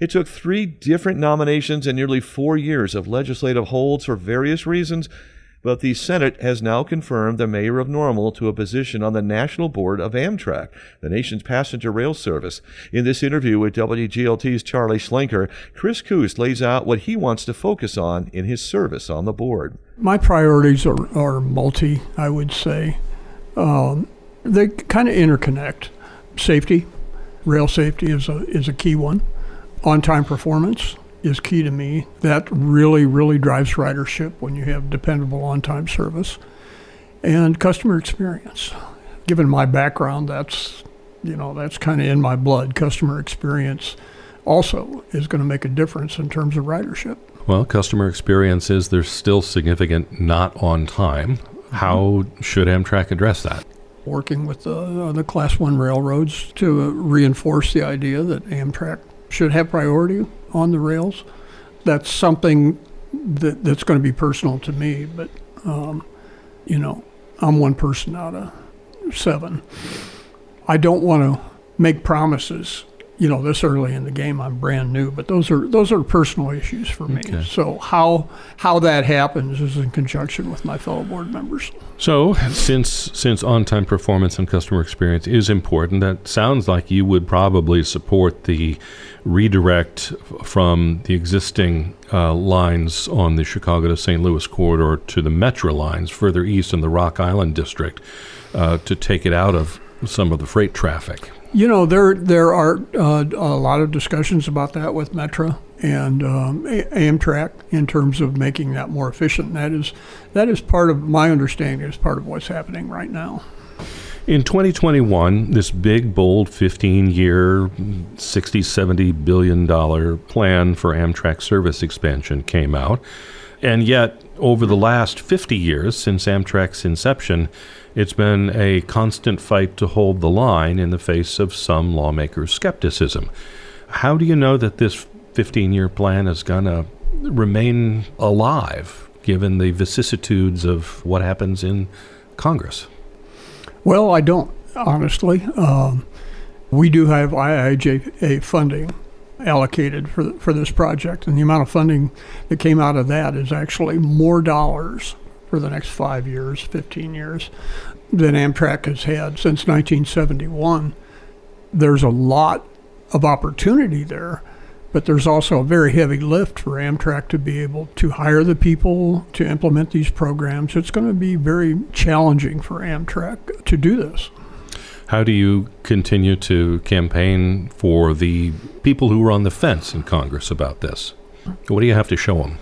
It took 3 different nominations and nearly 4 years of legislative holds for various reasons, but the Senate has now confirmed the mayor of Normal to a position on the National Board of Amtrak, the nation's passenger rail service. In this interview with WGLT's Charlie Schlenker, Chris Koos lays out what he wants to focus on in his service on the board. My priorities are multi, I would say. They kind of interconnect. Safety, rail safety is a key one. On-time performance is key to me. That really, really drives ridership when you have dependable on-time service. And customer experience. Given my background, that's kind of in my blood. Customer experience also is going to make a difference in terms of ridership. Well, customer experience is there's still significant not on time. How should Amtrak address that? Working with the Class 1 railroads to reinforce the idea that Amtrak should have priority on the rails. That's something that's going to be personal to me, but, I'm one person out of 7. I don't want to make promises, this early in the game. I'm brand new, but those are personal issues for me. Okay. So how that happens is in conjunction with my fellow board members. So since on-time performance and customer experience is important, that sounds like you would probably support the redirect from the existing lines on the Chicago to St. Louis corridor to the Metro lines further east in the Rock Island district to take it out of some of the freight traffic. There are a lot of discussions about that with Metro and Amtrak in terms of making that more efficient. And that is part of my understanding, is part of what's happening right now. In 2021, this big, bold 15-year, $60-70 billion plan for Amtrak service expansion came out. And yet, over the last 50 years since Amtrak's inception, it's been a constant fight to hold the line in the face of some lawmakers' skepticism. How do you know that this 15-year plan is going to remain alive, given the vicissitudes of what happens in Congress? Well, I don't, honestly. We do have IIJA funding allocated for this project, and the amount of funding that came out of that is actually more dollars for the next 5 years, 15 years, than Amtrak has had since 1971. There's a lot of opportunity there, but there's also a very heavy lift for Amtrak to be able to hire the people to implement these programs. It's going to be very challenging for Amtrak to do this. How do you continue to campaign for the people who are on the fence in Congress about this? What do you have to show them?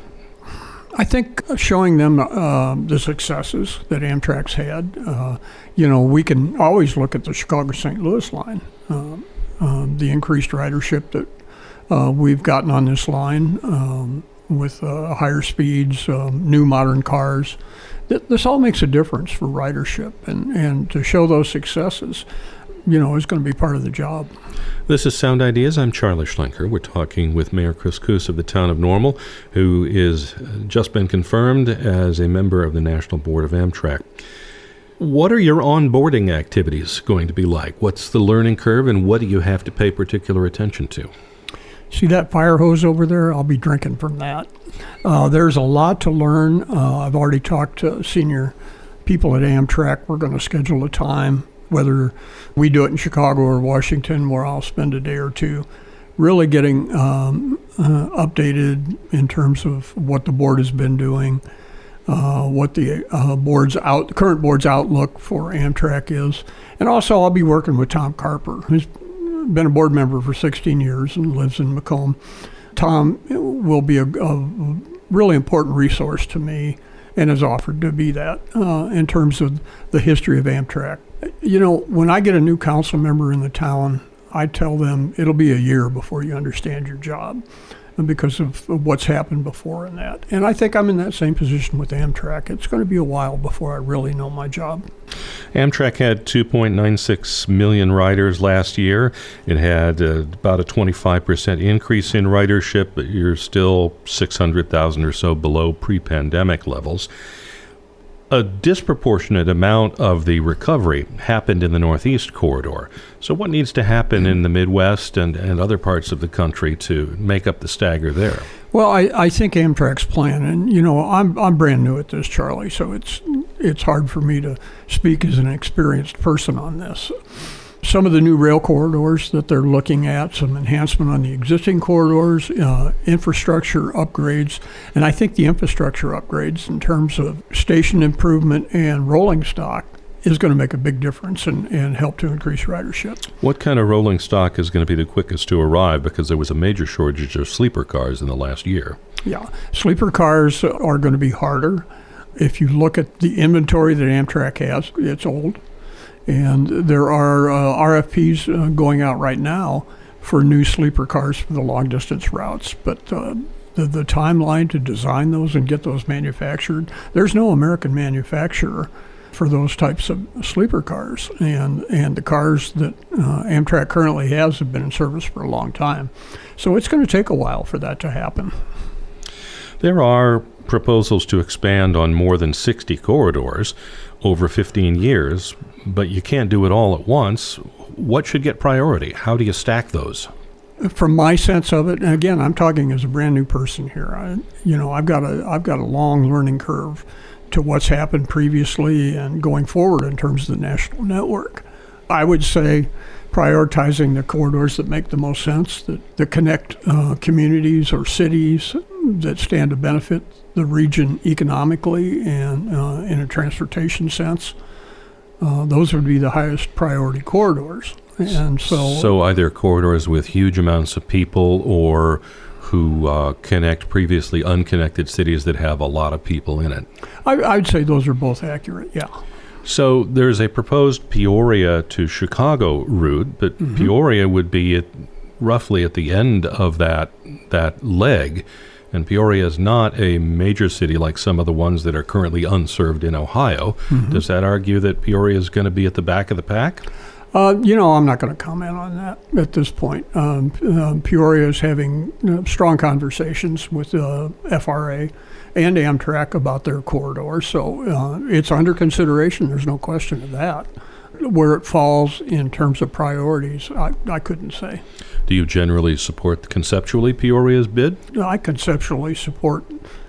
I think showing them the successes that Amtrak's had. We can always look at the Chicago-St. Louis line, the increased ridership that we've gotten on this line with higher speeds, new modern cars. This all makes a difference for ridership, and to show those successes, is going to be part of the job. This is Sound Ideas. I'm Charlie Schlenker. We're talking with Mayor Chris Koos of the town of Normal, who is just been confirmed as a member of the National Board of Amtrak. What are your onboarding activities going to be like? What's the learning curve, and what do you have to pay particular attention to? See that fire hose over there? I'll be drinking from that. There's a lot to learn. I've already talked to senior people at Amtrak. We're going to schedule a time, whether we do it in Chicago or Washington, where I'll spend a day or two really getting updated in terms of what the board has been doing, what the current board's outlook for Amtrak is. And also I'll be working with Tom Carper, who's been a board member for 16 years and lives in Macomb. Tom will be a really important resource to me and has offered to be that in terms of the history of Amtrak. When I get a new council member in the town, I tell them it'll be a year before you understand your job because of what's happened before in that. And I think I'm in that same position with Amtrak. It's going to be a while before I really know my job. Amtrak had 2.96 million riders last year. It had about a 25% increase in ridership, but you're still 600,000 or so below pre-pandemic levels. A disproportionate amount of the recovery happened in the Northeast corridor. So what needs to happen in the Midwest and other parts of the country to make up the stagger there? Well, I think Amtrak's plan, and I'm brand new at this, Charlie, so it's hard for me to speak as an experienced person on this. Some of the new rail corridors that they're looking at, some enhancement on the existing corridors, infrastructure upgrades, and I think the infrastructure upgrades in terms of station improvement and rolling stock is going to make a big difference and help to increase ridership. What kind of rolling stock is going to be the quickest to arrive? Because there was a major shortage of sleeper cars in the last year. Yeah, sleeper cars are going to be harder. If you look at the inventory that Amtrak has, it's old. And there are RFPs going out right now for new sleeper cars for the long-distance routes. But the timeline to design those and get those manufactured, there's no American manufacturer for those types of sleeper cars. And the cars that Amtrak currently has have been in service for a long time. So it's going to take a while for that to happen. There are proposals to expand on more than 60 corridors over 15 years, but you can't do it all at once. What should get priority? How do you stack those? From my sense of it, and again, I'm talking as a brand new person here. I've got a long learning curve to what's happened previously and going forward in terms of the national network. I would say prioritizing the corridors that make the most sense, that connect communities or cities that stand to benefit the region economically and in a transportation sense. Those would be the highest priority corridors. And so either corridors with huge amounts of people or who connect previously unconnected cities that have a lot of people in it. I'd say those are both accurate, yeah. So there's a proposed Peoria to Chicago route, but Peoria would be roughly at the end of that leg. And Peoria is not a major city like some of the ones that are currently unserved in Ohio. Does that argue that Peoria is going to be at the back of the pack? I'm not going to comment on that at this point. Peoria is having strong conversations with FRA and Amtrak about their corridor, so it's under consideration. There's no question of that. Where it falls in terms of priorities, I couldn't say. Do you generally support conceptually Peoria's bid? I conceptually support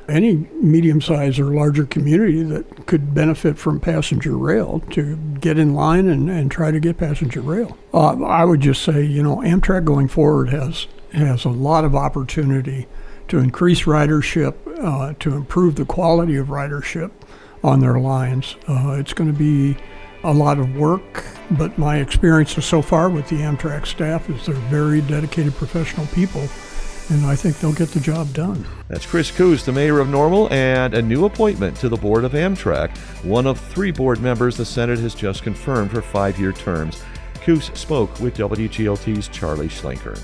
any medium-sized or larger community that could benefit from passenger rail to get in line and try to get passenger rail. I would just say, Amtrak going forward has a lot of opportunity to increase ridership, to improve the quality of ridership on their lines. It's going to be a lot of work, but my experiences so far with the Amtrak staff is they're very dedicated professional people, and I think they'll get the job done. That's Chris Koos, the mayor of Normal, and a new appointment to the board of Amtrak, one of 3 board members the Senate has just confirmed for 5-year terms. Koos spoke with WGLT's Charlie Schlenker.